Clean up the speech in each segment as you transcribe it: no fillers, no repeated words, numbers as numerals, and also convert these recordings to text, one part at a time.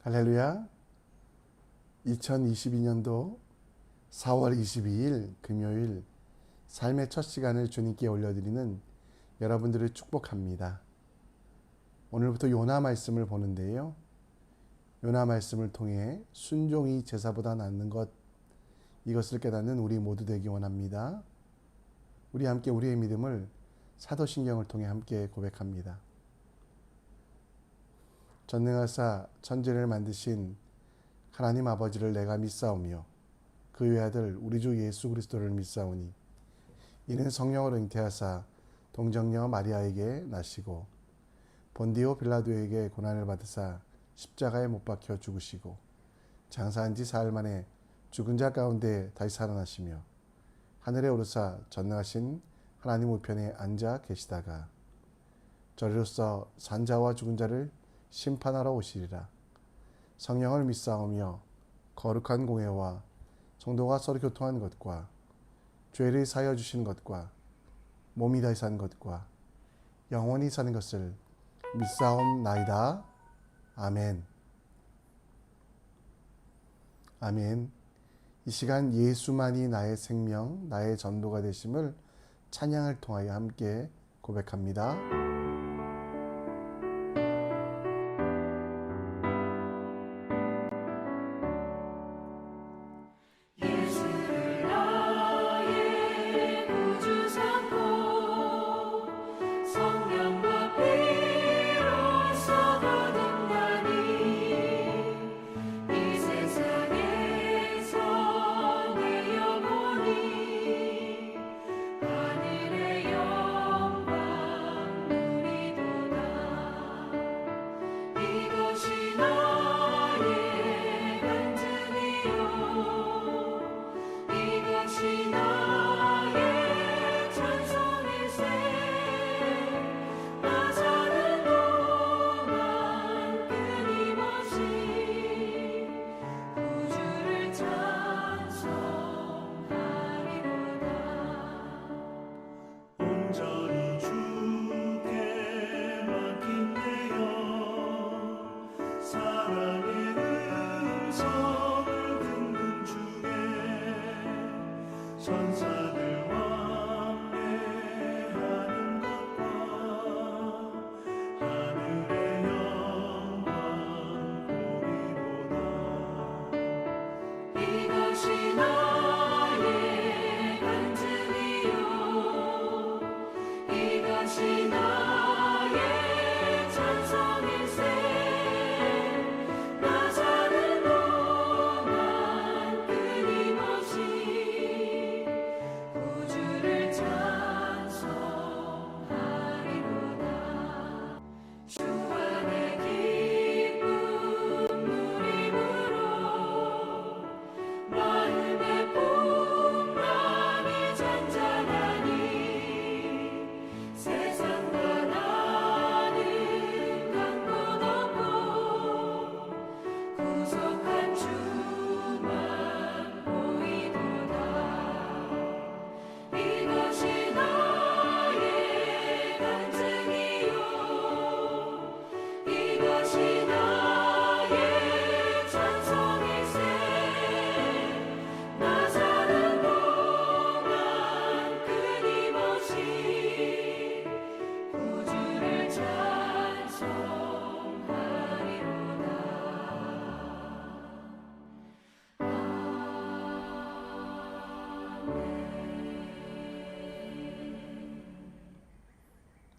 할렐루야. 2022년도 4월 22일 금요일 삶의 첫 시간을 주님께 올려드리는 여러분들을 축복합니다. 오늘부터 요나 말씀을 보는데요. 요나 말씀을 통해 순종이 제사보다 낫는 것, 이것을 깨닫는 우리 모두 되기 원합니다. 우리 함께 우리의 믿음을 사도신경을 통해 함께 고백합니다. 전능하사 천지를 만드신 하나님 아버지를 내가 믿사오며 그 외아들 우리 주 예수 그리스도를 믿사오니 이는 성령을 잉태하사 동정녀 마리아에게 나시고 본디오 빌라도에게 고난을 받으사 십자가에 못 박혀 죽으시고 장사한 지 사흘 만에 죽은 자 가운데 다시 살아나시며 하늘에 오르사 전능하신 하나님 우편에 앉아 계시다가 저리로서 산자와 죽은 자를 심판하러 오시리라. 성령을 믿사오며 거룩한 공회와 성도가 서로 교통한 것과 죄를 사하여 주신 것과 몸이 다시 산 것과 영원히 사는 것을 믿사옵나이다. 아멘. 아멘. 이 시간 예수만이 나의 생명, 나의 전도가 되심을 찬양을 통하여 함께 고백합니다.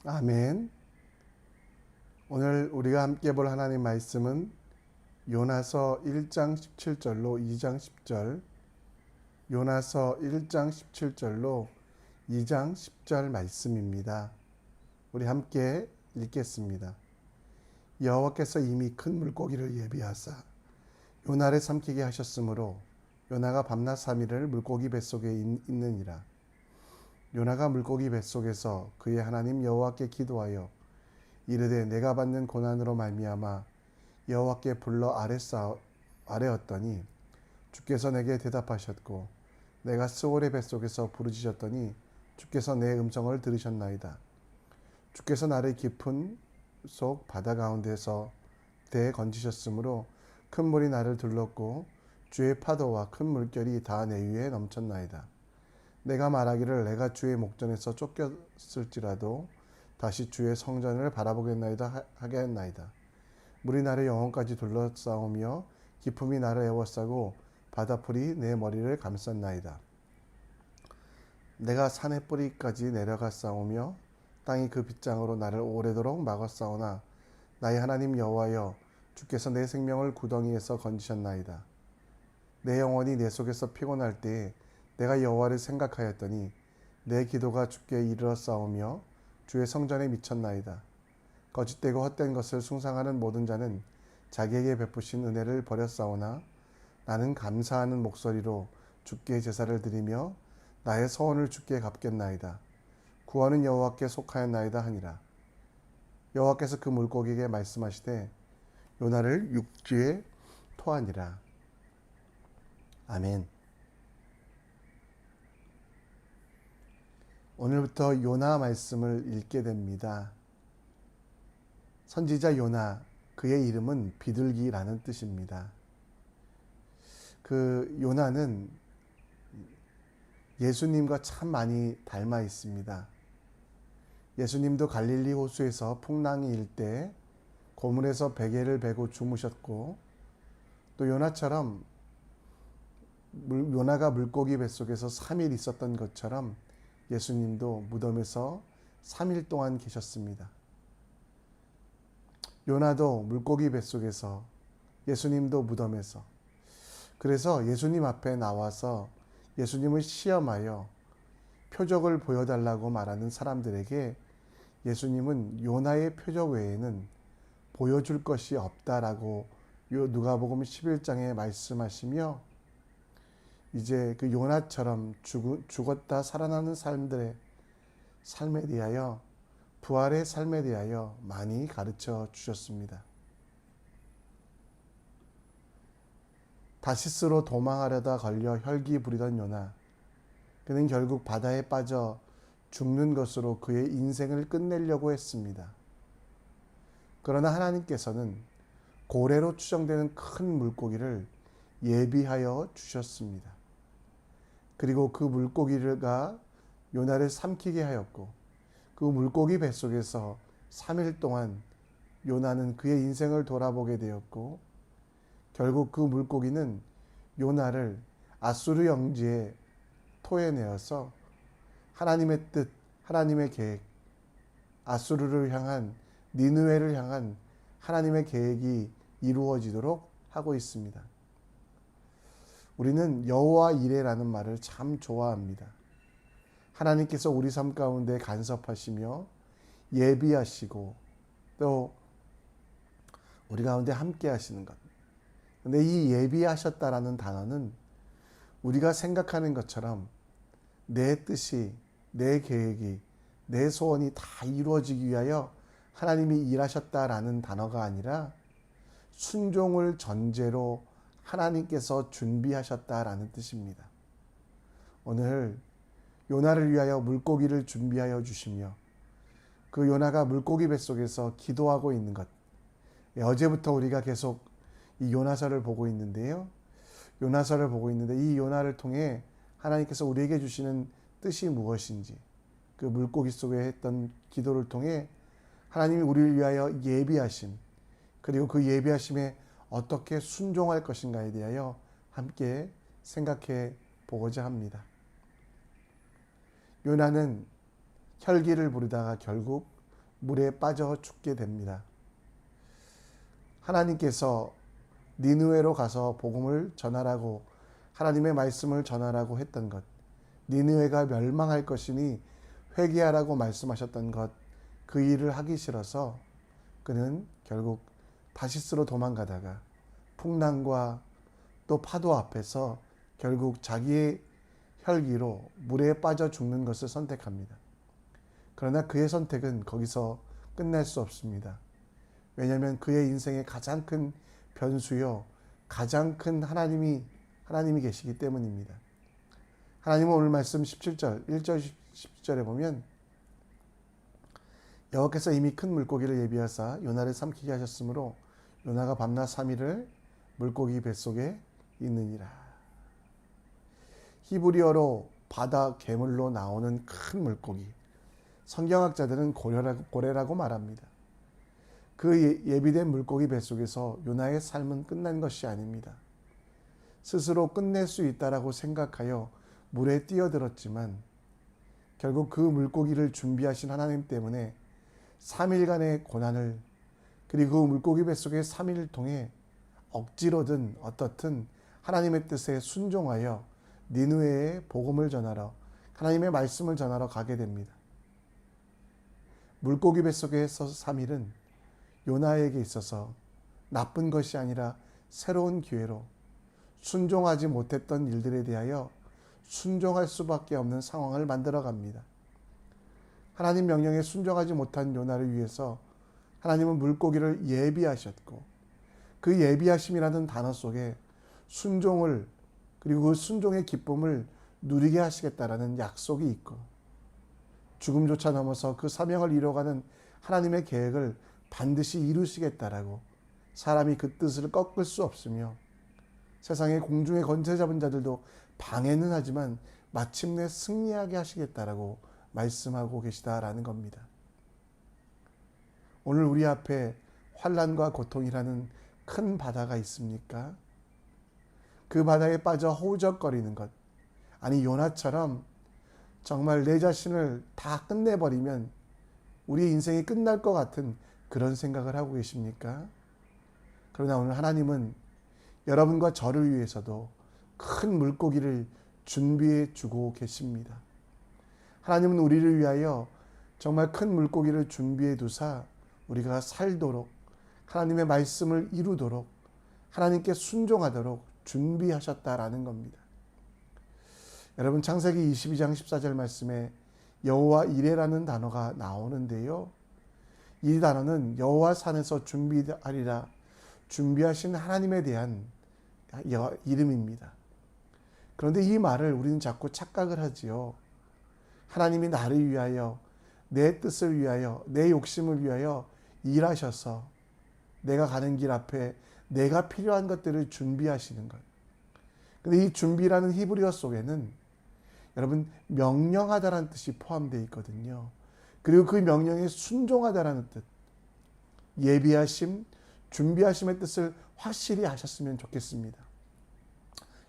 아멘. 오늘 우리가 함께 볼 하나님 말씀은 요나서 1장 17절로 2장 10절, 요나서 1장 17절로 2장 10절 말씀입니다. 우리 함께 읽겠습니다. 여호와께서 이미 큰 물고기를 예비하사 요나를 삼키게 하셨으므로 요나가 밤낮 3일을 물고기 뱃속에 있느니라. 요나가 물고기 뱃속에서 그의 하나님 여호와께 기도하여 이르되 내가 받는 고난으로 말미암아 여호와께 불러 아뢰었더니 주께서 내게 대답하셨고 내가 스올의 뱃속에서 부르짖었더니 주께서 내 음성을 들으셨나이다. 주께서 나를 깊은 속 바다 가운데서 대건지셨으므로 큰 물이 나를 둘렀고 주의 파도와 큰 물결이 다 내 위에 넘쳤나이다. 내가 말하기를 내가 주의 목전에서 쫓겼을지라도 다시 주의 성전을 바라보겠나이다 하겠나이다. 물이 나를 영혼까지 둘러싸우며 기품이 나를 에워싸고 바다풀이 내 머리를 감쌌나이다. 내가 산의 뿌리까지 내려가 싸우며 땅이 그 빗장으로 나를 오래도록 막아 싸우나 나의 하나님 여호와여 주께서 내 생명을 구덩이에서 건지셨나이다. 내 영혼이 내 속에서 피곤할 때에 내가 여호와를 생각하였더니 내 기도가 주께 이르러 싸우며 주의 성전에 미쳤나이다. 거짓되고 헛된 것을 숭상하는 모든 자는 자기에게 베푸신 은혜를 버렸사오나 나는 감사하는 목소리로 주께 제사를 드리며 나의 서원을 주께 갚겠나이다. 구원은 여호와께 속하였나이다 하니라. 여호와께서 그 물고기에게 말씀하시되 요나를 육지에 토하니라. 아멘. 오늘부터 요나 말씀을 읽게 됩니다. 선지자 요나, 그의 이름은 비둘기라는 뜻입니다. 그 요나는 예수님과 참 많이 닮아 있습니다. 예수님도 갈릴리 호수에서 풍랑이 일 때 고물에서 베개를 베고 주무셨고, 또 요나처럼 요나가 물고기 뱃속에서 3일 있었던 것처럼 예수님도 무덤에서 3일 동안 계셨습니다. 요나도 물고기 뱃속에서, 예수님도 무덤에서. 그래서 예수님 앞에 나와서 예수님을 시험하여 표적을 보여달라고 말하는 사람들에게 예수님은 요나의 표적 외에는 보여줄 것이 없다라고 누가복음 11장에 말씀하시며, 이제 그 요나처럼 죽었다 살아나는 사람들의 삶에 대하여, 부활의 삶에 대하여 많이 가르쳐 주셨습니다. 다시스로 도망하려다 걸려 혈기 부리던 요나, 그는 결국 바다에 빠져 죽는 것으로 그의 인생을 끝내려고 했습니다. 그러나 하나님께서는 고래로 추정되는 큰 물고기를 예비하여 주셨습니다. 그리고 그 물고기가 요나를 삼키게 하였고, 그 물고기 뱃속에서 3일 동안 요나는 그의 인생을 돌아보게 되었고, 결국 그 물고기는 요나를 아수르 영지에 토해내어서 하나님의 뜻, 하나님의 계획, 아수르를 향한, 니느웨를 향한 하나님의 계획이 이루어지도록 하고 있습니다. 우리는 여호와 이레라는 말을 참 좋아합니다. 하나님께서 우리 삶 가운데 간섭하시며 예비하시고 또 우리 가운데 함께 하시는 것. 근데 이 예비하셨다라는 단어는 우리가 생각하는 것처럼 내 뜻이, 내 계획이, 내 소원이 다 이루어지기 위하여 하나님이 일하셨다라는 단어가 아니라 순종을 전제로 하나님께서 준비하셨다라는 뜻입니다. 오늘 요나를 위하여 물고기를 준비하여 주시며 그 요나가 물고기 뱃속에서 기도하고 있는 것. 어제부터 우리가 계속 이 요나서를 보고 있는데요. 요나서를 보고 있는데 이 요나를 통해 하나님께서 우리에게 주시는 뜻이 무엇인지, 그 물고기 속에 했던 기도를 통해 하나님이 우리를 위하여 예비하심, 그리고 그 예비하심에 어떻게 순종할 것인가에 대하여 함께 생각해 보고자 합니다. 요나는 혈기를 부리다가 결국 물에 빠져 죽게 됩니다. 하나님께서 니느웨로 가서 복음을 전하라고, 하나님의 말씀을 전하라고 했던 것, 니느웨가 멸망할 것이니 회개하라고 말씀하셨던 것, 그 일을 하기 싫어서 그는 결국 다시스로 도망가다가 풍랑과 또 파도 앞에서 결국 자기의 혈기로 물에 빠져 죽는 것을 선택합니다. 그러나 그의 선택은 거기서 끝날 수 없습니다. 왜냐하면 그의 인생의 가장 큰 변수요, 가장 큰 하나님이 계시기 때문입니다. 하나님은 오늘 말씀 17절, 1절 10절에 보면 여호와께서 이미 큰 물고기를 예비하사 요나를 삼키게 하셨으므로 요나가 밤낮 3일을 물고기 뱃속에 있느니라. 히브리어로 바다 괴물로 나오는 큰 물고기, 성경학자들은 고래라고 말합니다. 그 예비된 물고기 뱃속에서 요나의 삶은 끝난 것이 아닙니다. 스스로 끝낼 수 있다라고 생각하여 물에 뛰어들었지만 결국 그 물고기를 준비하신 하나님 때문에 3일간의 고난을, 그리고 그 물고기 뱃속에 3일 통해 억지로든 어떻든 하나님의 뜻에 순종하여 니느웨에 복음을 전하러, 하나님의 말씀을 전하러 가게 됩니다. 물고기 뱃속에서 3일은 요나에게 있어서 나쁜 것이 아니라 새로운 기회로 순종하지 못했던 일들에 대하여 순종할 수밖에 없는 상황을 만들어 갑니다. 하나님 명령에 순종하지 못한 요나를 위해서 하나님은 물고기를 예비하셨고, 그 예비하심이라는 단어 속에 순종을, 그리고 그 순종의 기쁨을 누리게 하시겠다라는 약속이 있고, 죽음조차 넘어서 그 사명을 이뤄가는 하나님의 계획을 반드시 이루시겠다라고, 사람이 그 뜻을 꺾을 수 없으며 세상의 공중의 권세 잡은 자들도 방해는 하지만 마침내 승리하게 하시겠다라고 말씀하고 계시다라는 겁니다. 오늘 우리 앞에 환난과 고통이라는 큰 바다가 있습니까? 그 바다에 빠져 허우적거리는 것, 아니 요나처럼 정말 내 자신을 다 끝내버리면 우리 인생이 끝날 것 같은 그런 생각을 하고 계십니까? 그러나 오늘 하나님은 여러분과 저를 위해서도 큰 물고기를 준비해 주고 계십니다. 하나님은 우리를 위하여 정말 큰 물고기를 준비해 두사 우리가 살도록, 하나님의 말씀을 이루도록, 하나님께 순종하도록 준비하셨다라는 겁니다. 여러분, 창세기 22장 14절 말씀에 여호와 이레라는 단어가 나오는데요, 이 단어는 여호와 산에서 준비하리라, 준비하신 하나님에 대한 이름입니다. 그런데 이 말을 우리는 자꾸 착각을 하지요. 하나님이 나를 위하여, 내 뜻을 위하여, 내 욕심을 위하여 일하셔서 내가 가는 길 앞에 내가 필요한 것들을 준비하시는 것. 근데 이 준비라는 히브리어 속에는 여러분 명령하다라는 뜻이 포함되어 있거든요. 그리고 그 명령에 순종하다라는 뜻, 예비하심, 준비하심의 뜻을 확실히 하셨으면 좋겠습니다.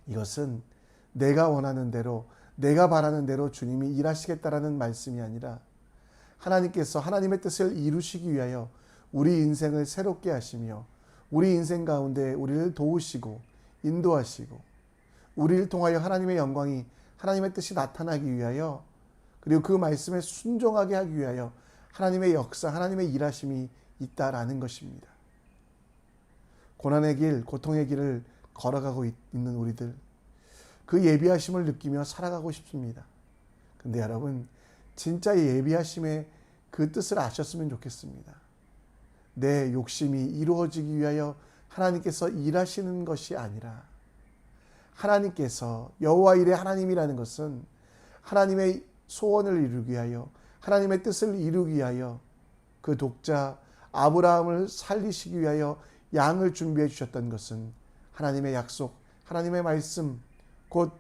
이것은 내가 원하는 대로, 내가 바라는 대로 주님이 일하시겠다라는 말씀이 아니라 하나님께서 하나님의 뜻을 이루시기 위하여 우리 인생을 새롭게 하시며 우리 인생 가운데 우리를 도우시고 인도하시고 우리를 통하여 하나님의 영광이, 하나님의 뜻이 나타나기 위하여, 그리고 그 말씀에 순종하게 하기 위하여 하나님의 역사, 하나님의 일하심이 있다라는 것입니다. 고난의 길, 고통의 길을 걸어가고 있는 우리들, 그 예비하심을 느끼며 살아가고 싶습니다. 근데 여러분, 진짜 예비하심의 그 뜻을 아셨으면 좋겠습니다. 내 욕심이 이루어지기 위하여 하나님께서 일하시는 것이 아니라, 하나님께서, 여호와 이레 하나님이라는 것은 하나님의 소원을 이루기 위하여, 하나님의 뜻을 이루기 위하여 그 독자 아브라함을 살리시기 위하여 양을 준비해 주셨던 것은 하나님의 약속, 하나님의 말씀, 곧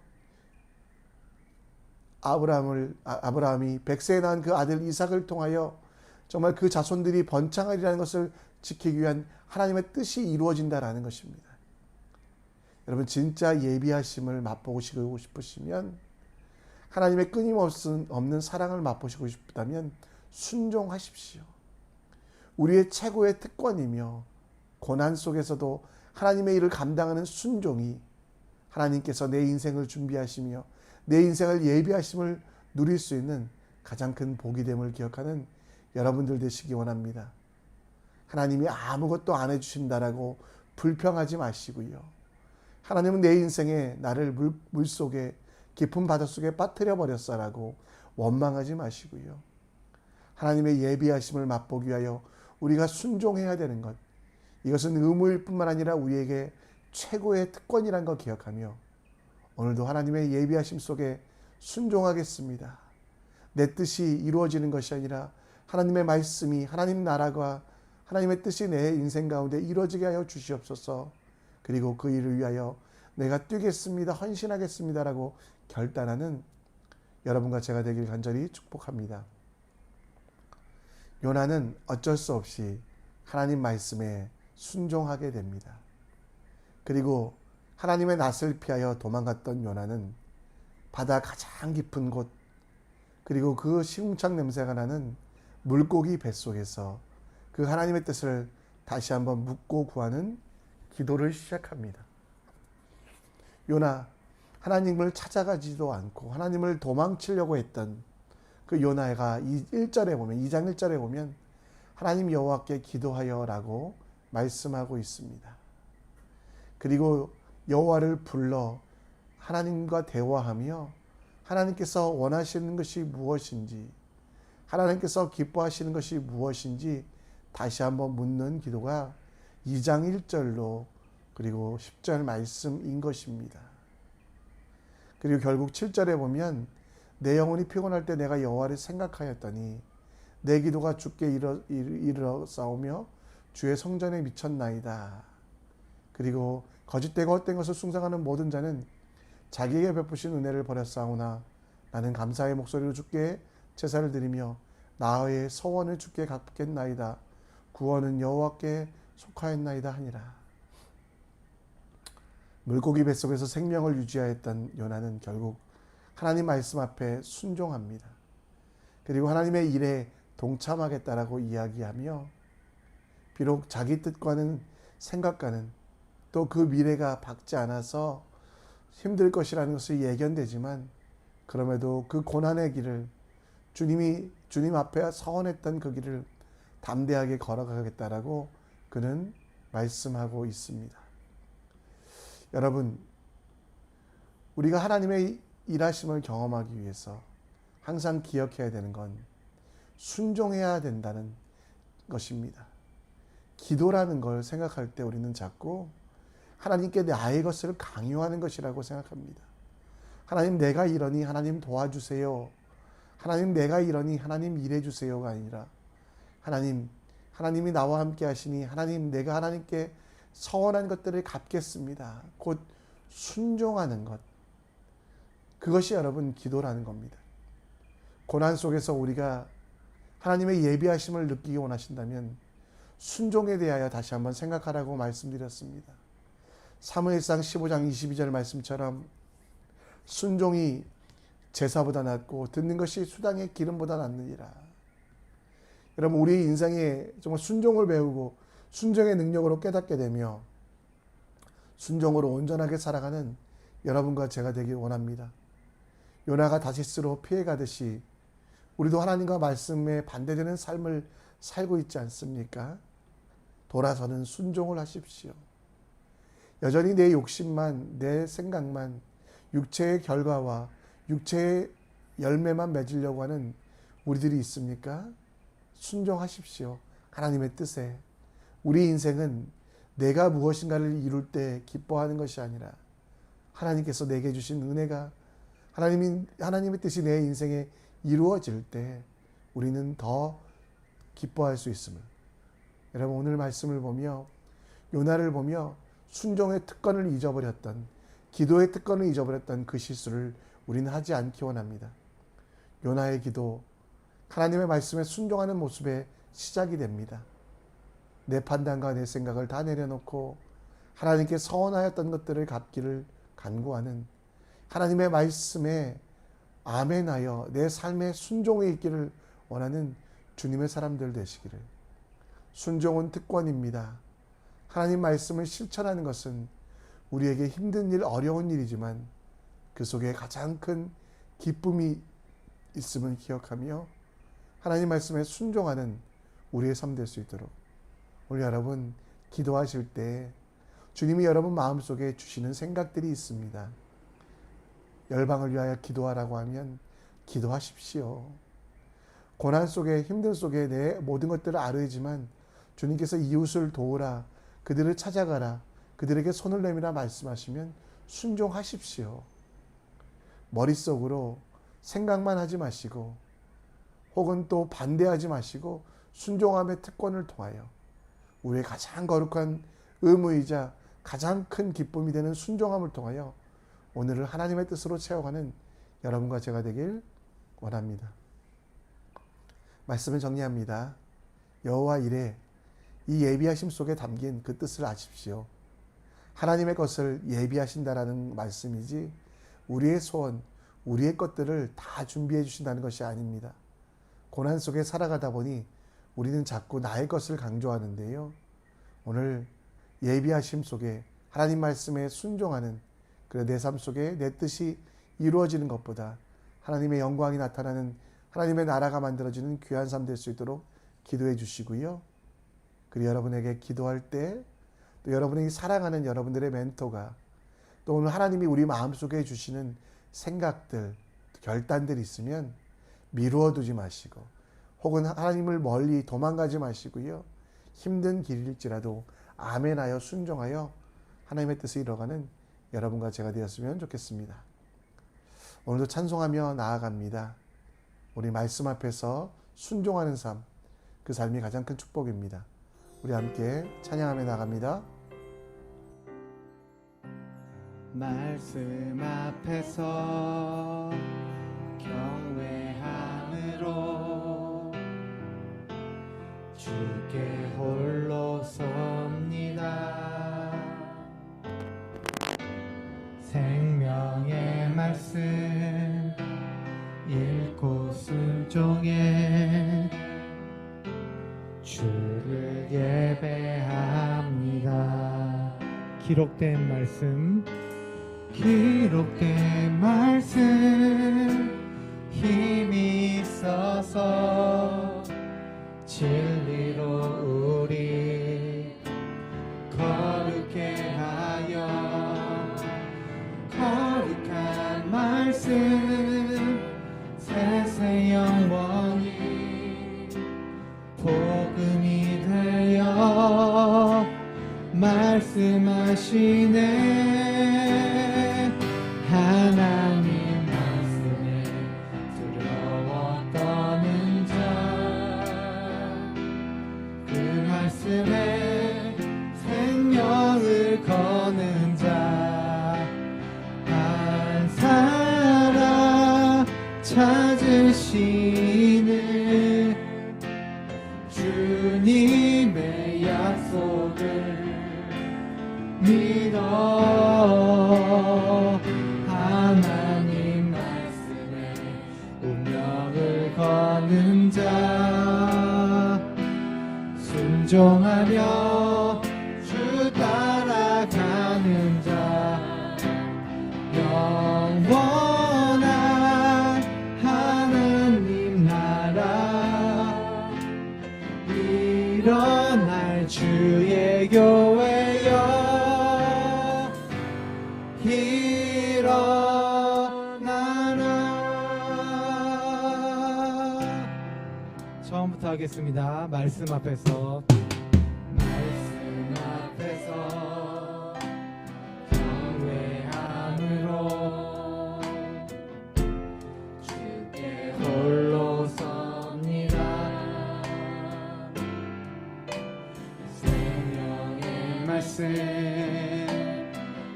아브라함이 100세에 낳은 그 아들 이삭을 통하여 정말 그 자손들이 번창하리라는 것을 지키기 위한 하나님의 뜻이 이루어진다라는 것입니다. 여러분, 진짜 예비하심을 맛보고 싶으시면, 하나님의 끊임없는 사랑을 맛보시고 싶다면 순종하십시오. 우리의 최고의 특권이며 고난 속에서도 하나님의 일을 감당하는 순종이 하나님께서 내 인생을 준비하시며 내 인생을 예비하심을 누릴 수 있는 가장 큰 복이 됨을 기억하는 여러분들 되시기 원합니다. 하나님이 아무것도 안 해주신다라고 불평하지 마시고요. 하나님은 내 인생에 나를 물속에, 깊은 바닷속에 빠뜨려 버렸어라고 원망하지 마시고요. 하나님의 예비하심을 맛보기 위하여 우리가 순종해야 되는 것, 이것은 의무일 뿐만 아니라 우리에게 최고의 특권이란 걸 기억하며 오늘도 하나님의 예비하심 속에 순종하겠습니다. 내 뜻이 이루어지는 것이 아니라 하나님의 말씀이, 하나님 나라가, 하나님의 뜻이 내 인생 가운데 이루어지게 하여 주시옵소서. 그리고 그 일을 위하여 내가 뛰겠습니다, 헌신하겠습니다라고 결단하는 여러분과 제가 되길 간절히 축복합니다. 요나는 어쩔 수 없이 하나님 말씀에 순종하게 됩니다. 그리고 하나님의 낯을 피하여 도망갔던 요나는 바다 가장 깊은 곳, 그리고 그 시궁창 냄새가 나는 물고기 뱃속에서 그 하나님의 뜻을 다시 한번 묻고 구하는 기도를 시작합니다. 요나, 하나님을 찾아가지도 않고 하나님을 도망치려고 했던 그 요나가 1절에 보면, 2장 1절에 보면 하나님 여호와께 기도하여라고 말씀하고 있습니다. 그리고 여호와를 불러 하나님과 대화하며 하나님께서 원하시는 것이 무엇인지, 하나님께서 기뻐하시는 것이 무엇인지 다시 한번 묻는 기도가 2장 1절로 그리고 10절 말씀인 것입니다. 그리고 결국 7절에 보면 내 영혼이 피곤할 때 내가 여호와를 생각하였더니 내 기도가 주께 이르렀사오며 주의 성전에 미쳤나이다. 그리고 거짓되고 헛된 것을 숭상하는 모든 자는 자기에게 베푸신 은혜를 버렸사오나 나는 감사의 목소리로 주께 제사를 드리며 나의 서원을 주께 갚겠나이다. 구원은 여호와께 속하였나이다 하니라. 물고기 뱃속에서 생명을 유지하였던 요나는 결국 하나님 말씀 앞에 순종합니다. 그리고 하나님의 일에 동참하겠다라고 이야기하며 비록 자기 뜻과는 생각과는 또 그 미래가 밝지 않아서 힘들 것이라는 것이 예견되지만 그럼에도 그 고난의 길을 주님 앞에 서원했던 그 길을 담대하게 걸어가겠다라고 그는 말씀하고 있습니다. 여러분, 우리가 하나님의 일하심을 경험하기 위해서 항상 기억해야 되는 건 순종해야 된다는 것입니다. 기도라는 걸 생각할 때 우리는 자꾸 하나님께 나의 것을 강요하는 것이라고 생각합니다. 하나님 내가 이러니 하나님 도와주세요. 하나님 내가 이러니 하나님 일해주세요가 아니라 하나님이 나와 함께 하시니 하나님 내가 하나님께 서원한 것들을 갚겠습니다. 곧 순종하는 것. 그것이 여러분 기도라는 겁니다. 고난 속에서 우리가 하나님의 예비하심을 느끼기 원하신다면 순종에 대하여 다시 한번 생각하라고 말씀드렸습니다. 사무엘상 15장 22절 말씀처럼 순종이 제사보다 낫고 듣는 것이 수당의 기름보다 낫느니라. 여러분, 우리 인생에 정말 순종을 배우고 순종의 능력으로 깨닫게 되며 순종으로 온전하게 살아가는 여러분과 제가 되길 원합니다. 요나가 다시스로 피해가듯이 우리도 하나님과 말씀에 반대되는 삶을 살고 있지 않습니까? 돌아서는 순종을 하십시오. 여전히 내 욕심만, 내 생각만, 육체의 결과와 육체의 열매만 맺으려고 하는 우리들이 있습니까? 순종하십시오. 하나님의 뜻에. 우리 인생은 내가 무엇인가를 이룰 때 기뻐하는 것이 아니라 하나님께서 내게 주신 은혜가 하나님의 뜻이 내 인생에 이루어질 때 우리는 더 기뻐할 수 있음을. 여러분, 오늘 말씀을 보며 요나를 보며 순종의 특권을 잊어버렸던, 기도의 특권을 잊어버렸던 그 실수를 우리는 하지 않기 원합니다. 요나의 기도, 하나님의 말씀에 순종하는 모습의 시작이 됩니다. 내 판단과 내 생각을 다 내려놓고 하나님께 서원하였던 것들을 갚기를 간구하는, 하나님의 말씀에 아멘하여 내 삶의 순종에 있기를 원하는 주님의 사람들 되시기를. 순종은 특권입니다. 하나님 말씀을 실천하는 것은 우리에게 힘든 일, 어려운 일이지만 그 속에 가장 큰 기쁨이 있음을 기억하며 하나님 말씀에 순종하는 우리의 삶 될 수 있도록 오늘 여러분 기도하실 때 주님이 여러분 마음속에 주시는 생각들이 있습니다. 열방을 위하여 기도하라고 하면 기도하십시오. 고난 속에, 힘든 속에 내 모든 것들을 아뢰지만 주님께서 이웃을 도우라, 그들을 찾아가라, 그들에게 손을 내밀어 말씀하시면 순종하십시오. 머릿속으로 생각만 하지 마시고 혹은 또 반대하지 마시고 순종함의 특권을 통하여 우리의 가장 거룩한 의무이자 가장 큰 기쁨이 되는 순종함을 통하여 오늘을 하나님의 뜻으로 채워가는 여러분과 제가 되길 원합니다. 말씀을 정리합니다. 여호와 이레, 이 예비하심 속에 담긴 그 뜻을 아십시오. 하나님의 것을 예비하신다라는 말씀이지 우리의 소원, 우리의 것들을 다 준비해 주신다는 것이 아닙니다. 고난 속에 살아가다 보니 우리는 자꾸 나의 것을 강조하는데요. 오늘 예비하심 속에 하나님 말씀에 순종하는, 그래 내 삶 속에 내 뜻이 이루어지는 것보다 하나님의 영광이 나타나는, 하나님의 나라가 만들어지는 귀한 삶 될 수 있도록 기도해 주시고요. 그리고 여러분에게 기도할 때 또 여러분이 사랑하는 여러분들의 멘토가 또 오늘 하나님이 우리 마음속에 주시는 생각들, 결단들이 있으면 미루어 두지 마시고 혹은 하나님을 멀리 도망가지 마시고요. 힘든 길일지라도 아멘하여 순종하여 하나님의 뜻을 이뤄가는 여러분과 제가 되었으면 좋겠습니다. 오늘도 찬송하며 나아갑니다. 우리 말씀 앞에서 순종하는 삶, 그 삶이 가장 큰 축복입니다. 우리 함께 찬양하며 나갑니다. 말씀 앞에서 경외함으로 주께 홀로 섭니다. 생명의 말씀 읽고 순종해 주를 예배합니다. 기록된 말씀 힘이 있어서 진리로 우리 거룩게 하여 거룩한 말씀 세세 영원히 복음이 되어 말씀하시네. 하나님 말씀에 두려워 떠는 자, 그 말씀에 생명을 거는 자, 한 사람 찾으시는 주님의 약속을 믿어. 하나님 말씀에 운명을 거는 자, 순종하며 주 따라가는 자, 영원한 하나님 나라 일어날 주의 교회여 일어나라. 처음부터 하겠습니다. 말씀 앞에서 경외함으로 주께 홀로 섭니다. 생명의 말씀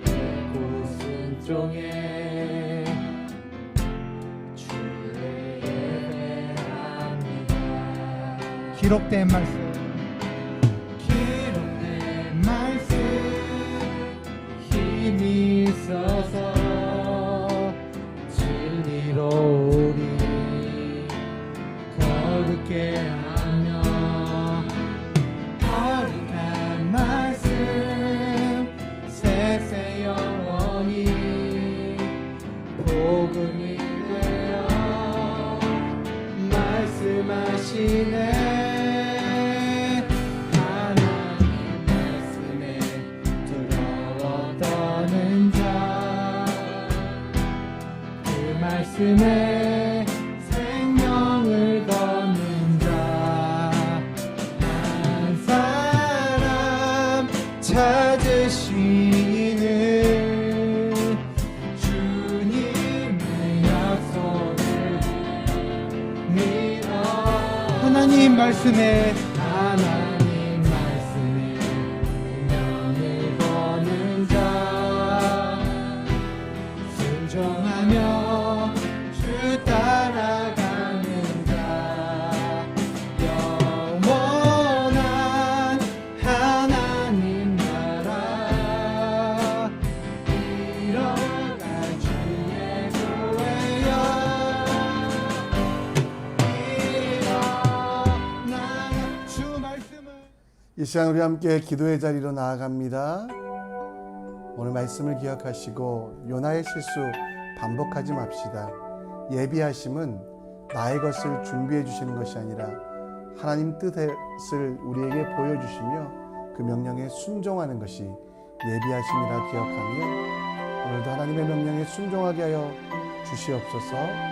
읽고 순종해 주를 예배합니다. 기록된 말씀 힘이 있어서 진리로 우리 거룩게 하며 거룩한 말씀 세세 영원히 복음이 되어 말씀하시네. 말씀에 생명을 거는 자, 한 사람 찾으시는 주님의 약속을 믿어. 하나님 말씀에 운명을 거는 주 말씀을 이 시간 우리 함께 기도의 자리로 나아갑니다. 오늘 말씀을 기억하시고 요나의 실수 반복하지 맙시다. 예비하심은 나의 것을 준비해 주시는 것이 아니라 하나님 뜻을 우리에게 보여주시며 그 명령에 순종하는 것이 예비하심이라 기억하며 오늘도 하나님의 명령에 순종하게 하여 주시옵소서.